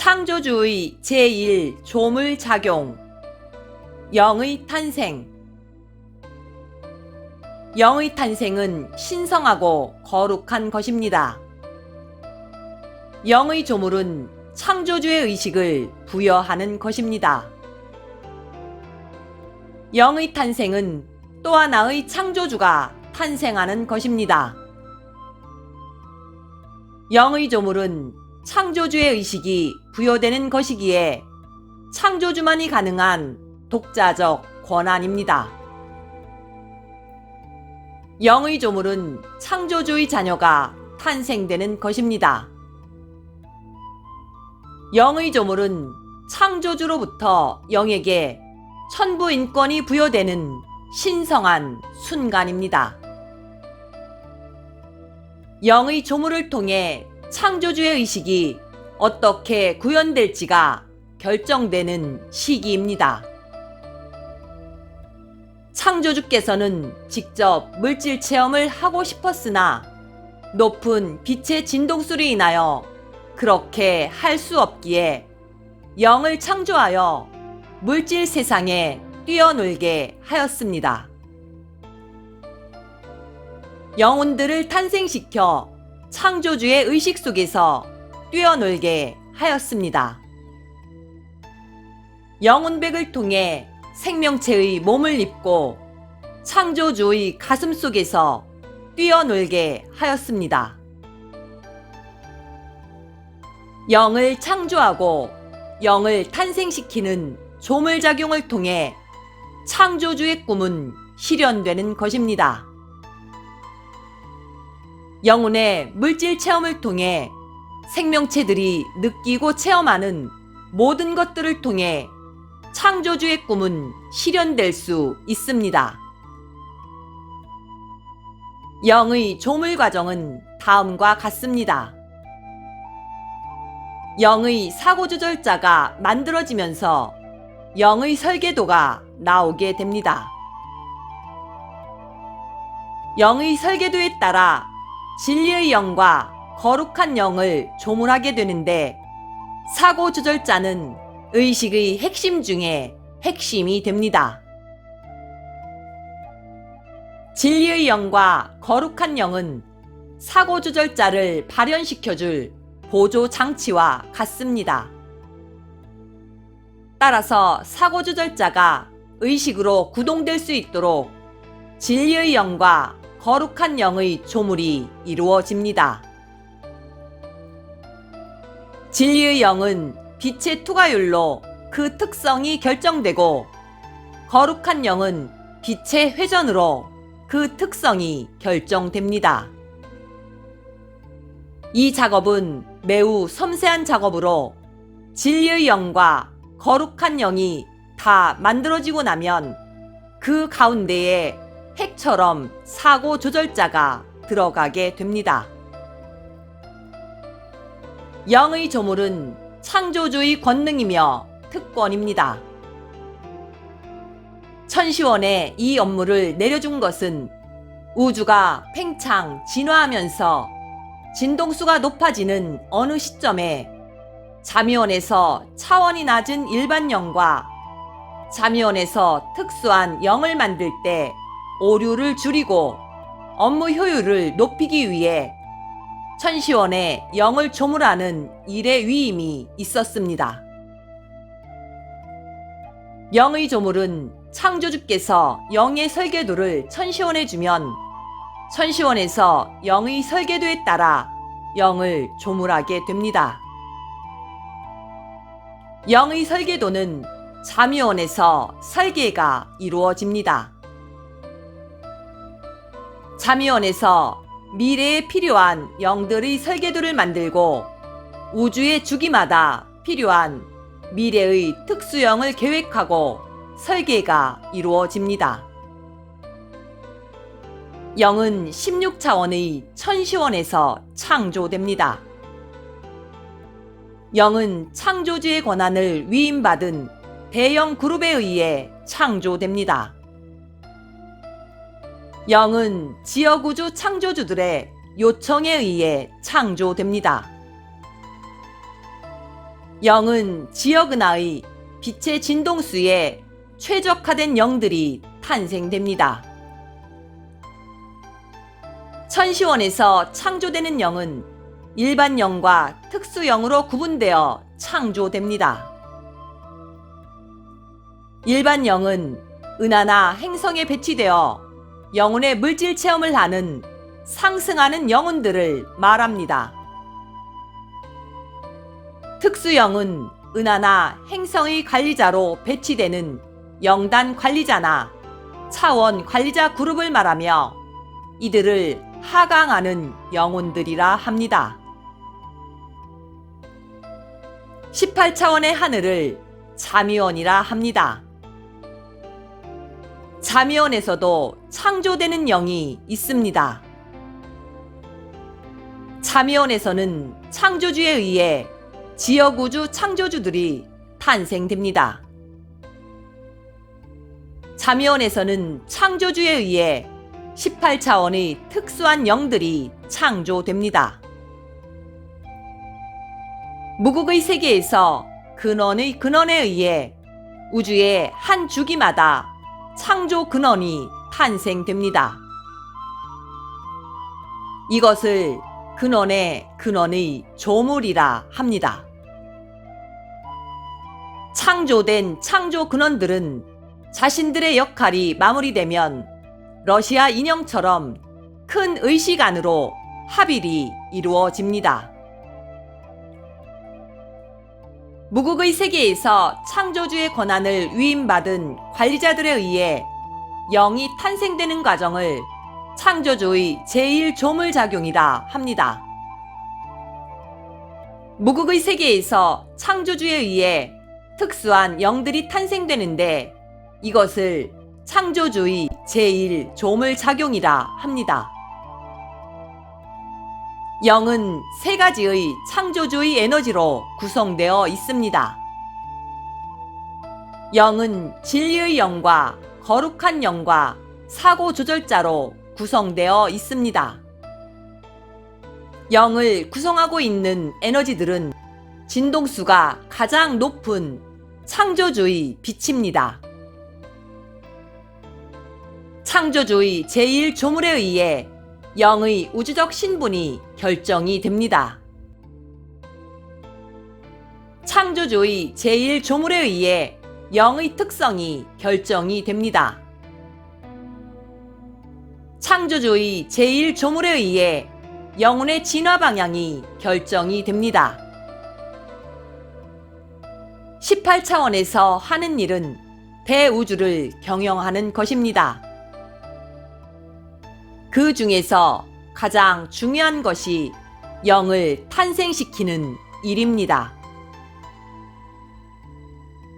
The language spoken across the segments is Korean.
창조주의 제1조물작용 영의 탄생. 영의 탄생은 신성하고 거룩한 것입니다. 영의 조물은 창조주의 의식을 부여하는 것입니다. 영의 탄생은 또 하나의 창조주가 탄생하는 것입니다. 영의 조물은 창조주의 의식이 부여되는 것이기에 창조주만이 가능한 독자적 권한입니다. 영의 조물은 창조주의 자녀가 탄생되는 것입니다. 영의 조물은 창조주로부터 영에게 천부 인권이 부여되는 신성한 순간입니다. 영의 조물을 통해 창조주의 의식이 어떻게 구현될지가 결정되는 시기입니다. 창조주께서는 직접 물질 체험을 하고 싶었으나 높은 빛의 진동수로 인하여 그렇게 할 수 없기에 영을 창조하여 물질 세상에 뛰어놀게 하였습니다. 영혼들을 탄생시켜 창조주의 의식 속에서 뛰어놀게 하였습니다. 영혼백을 통해 생명체의 몸을 입고 창조주의 가슴 속에서 뛰어놀게 하였습니다. 영을 창조하고 영을 탄생시키는 조물작용을 통해 창조주의 꿈은 실현되는 것입니다. 영혼의 물질 체험을 통해 생명체들이 느끼고 체험하는 모든 것들을 통해 창조주의 꿈은 실현될 수 있습니다. 영의 조물 과정은 다음과 같습니다. 영의 사고조절자가 만들어지면서 영의 설계도가 나오게 됩니다. 영의 설계도에 따라 진리의 영과 거룩한 영을 조물하게 되는데 사고조절자는 의식의 핵심 중에 핵심이 됩니다. 진리의 영과 거룩한 영은 사고조절자를 발현시켜줄 보조장치와 같습니다. 따라서 사고조절자가 의식으로 구동될 수 있도록 진리의 영과 거룩한 영의 조물이 이루어집니다. 진리의 영은 빛의 투과율로 그 특성이 결정되고 거룩한 영은 빛의 회전으로 그 특성이 결정됩니다. 이 작업은 매우 섬세한 작업으로 진리의 영과 거룩한 영이 다 만들어지고 나면 그 가운데에 핵처럼 사고 조절자가 들어가게 됩니다. 영의 조물은 창조주의 권능이며 특권입니다. 천시원에 이 업무를 내려준 것은 우주가 팽창 진화하면서 진동수가 높아지는 어느 시점에 자미원에서 차원이 낮은 일반 영과 자미원에서 특수한 영을 만들 때 오류를 줄이고 업무 효율을 높이기 위해 천시원에 영을 조물하는 일의 위임이 있었습니다. 영의 조물은 창조주께서 영의 설계도를 천시원에 주면 천시원에서 영의 설계도에 따라 영을 조물하게 됩니다. 영의 설계도는 자미원에서 설계가 이루어집니다. 자미원에서 미래에 필요한 영들의 설계도를 만들고 우주의 주기마다 필요한 미래의 특수영을 계획하고 설계가 이루어집니다. 영은 16차원의 천시원에서 창조됩니다. 영은 창조주의 권한을 위임받은 대형 그룹에 의해 창조됩니다. 영은 지역우주 창조주들의 요청에 의해 창조됩니다. 영은 지역은하의 빛의 진동수에 최적화된 영들이 탄생됩니다. 천시원에서 창조되는 영은 일반 영과 특수영으로 구분되어 창조됩니다. 일반 영은 은하나 행성에 배치되어 영혼의 물질 체험을 하는 상승하는 영혼들을 말합니다. 특수영은 은하나 행성의 관리자로 배치되는 영단 관리자나 차원 관리자 그룹을 말하며 이들을 하강하는 영혼들이라 합니다. 18차원의 하늘을 자미원이라 합니다. 자미원에서도 창조되는 영이 있습니다. 자미원에서는 창조주에 의해 지역우주 창조주들이 탄생됩니다. 자미원에서는 창조주에 의해 18차원의 특수한 영들이 창조됩니다. 무국의 세계에서 근원의 근원에 의해 우주의 한 주기마다 창조 근원이 탄생됩니다. 이것을 근원의 근원의 조물이라 합니다. 창조된 창조 근원들은 자신들의 역할이 마무리되면 러시아 인형처럼 큰 의식 안으로 합일이 이루어집니다. 무국의 세계에서 창조주의 권한을 위임받은 관리자들에 의해 영이 탄생되는 과정을 창조주의 제1조물작용이라 합니다. 무국의 세계에서 창조주에 의해 특수한 영들이 탄생되는데 이것을 창조주의 제1조물작용이라 합니다. 영은 세 가지의 창조주의 에너지로 구성되어 있습니다. 영은 진리의 영과 거룩한 영과 사고조절자로 구성되어 있습니다. 영을 구성하고 있는 에너지들은 진동수가 가장 높은 창조주의 빛입니다. 창조주의 제1조물에 의해 영의 우주적 신분이 결정이 됩니다. 창조주의 제1조물에 의해 영의 특성이 결정이 됩니다. 창조주의 제1조물에 의해 영혼의 진화 방향이 결정이 됩니다. 18차원에서 하는 일은 대우주를 경영하는 것입니다. 그 중에서 가장 중요한 것이 영을 탄생시키는 일입니다.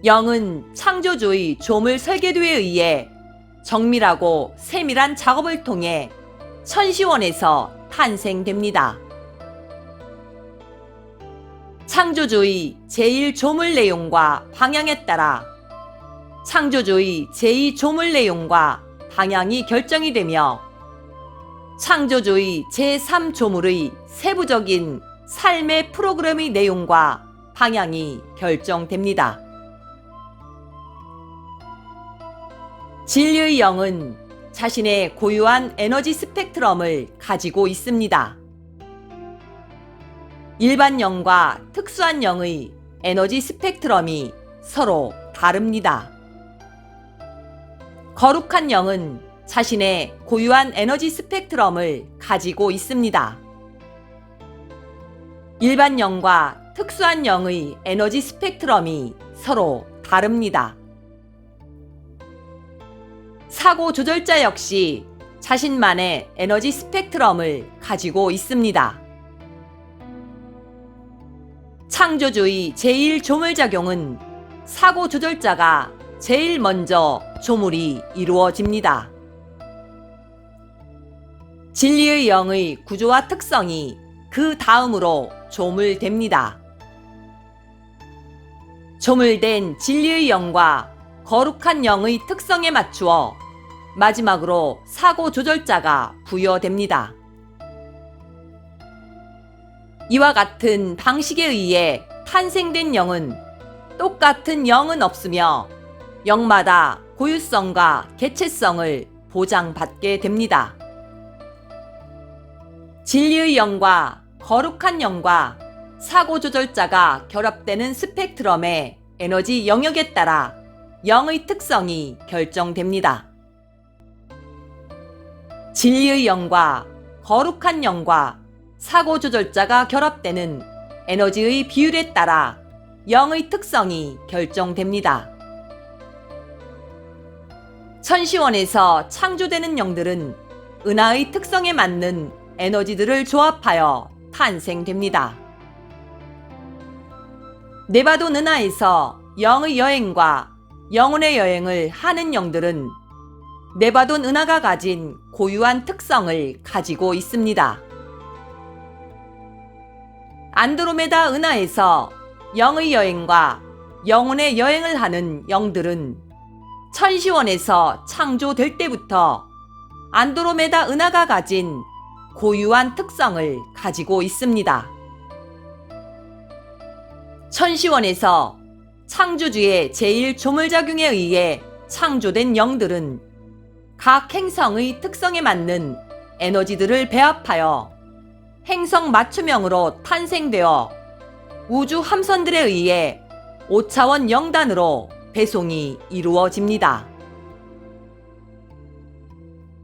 영은 창조주의 조물 설계도에 의해 정밀하고 세밀한 작업을 통해 천시원에서 탄생됩니다. 창조주의 제1조물 내용과 방향에 따라 창조주의 제2조물 내용과 방향이 결정이 되며 창조주의 제3조물의 세부적인 삶의 프로그램의 내용과 방향이 결정됩니다. 진리의 영은 자신의 고유한 에너지 스펙트럼을 가지고 있습니다. 일반 영과 특수한 영의 에너지 스펙트럼이 서로 다릅니다. 거룩한 영은 자신의 고유한 에너지 스펙트럼을 가지고 있습니다. 일반 영과 특수한 영의 에너지 스펙트럼이 서로 다릅니다. 사고 조절자 역시 자신만의 에너지 스펙트럼을 가지고 있습니다. 창조주의 제1조물작용은 사고 조절자가 제일 먼저 조물이 이루어집니다. 진리의 영의 구조와 특성이 그 다음으로 조물됩니다. 조물된 진리의 영과 거룩한 영의 특성에 맞추어 마지막으로 사고 조절자가 부여됩니다. 이와 같은 방식에 의해 탄생된 영은 똑같은 영은 없으며 영마다 고유성과 개체성을 보장받게 됩니다. 진리의 영과 거룩한 영과 사고조절자가 결합되는 스펙트럼의 에너지 영역에 따라 영의 특성이 결정됩니다. 진리의 영과 거룩한 영과 사고조절자가 결합되는 에너지의 비율에 따라 영의 특성이 결정됩니다. 천시원에서 창조되는 영들은 은하의 특성에 맞는 에너지들을 조합하여 탄생됩니다. 네바돈 은하에서 영의 여행과 영혼의 여행을 하는 영들은 네바돈 은하가 가진 고유한 특성을 가지고 있습니다. 안드로메다 은하에서 영의 여행과 영혼의 여행을 하는 영들은 천시원에서 창조될 때부터 안드로메다 은하가 가진 고유한 특성을 가지고 있습니다. 천시원에서 창조주의 제1조물작용에 의해 창조된 영들은 각 행성의 특성에 맞는 에너지들을 배합하여 행성 맞춤형으로 탄생되어 우주 함선들에 의해 5차원 영단으로 배송이 이루어집니다.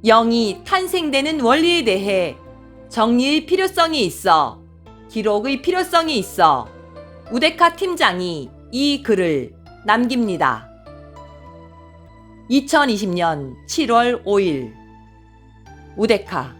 영이 탄생되는 원리에 대해 정리의 필요성이 있어 기록의 필요성이 있어 우데카 팀장이 이 글을 남깁니다. 2020년 7월 5일 우데카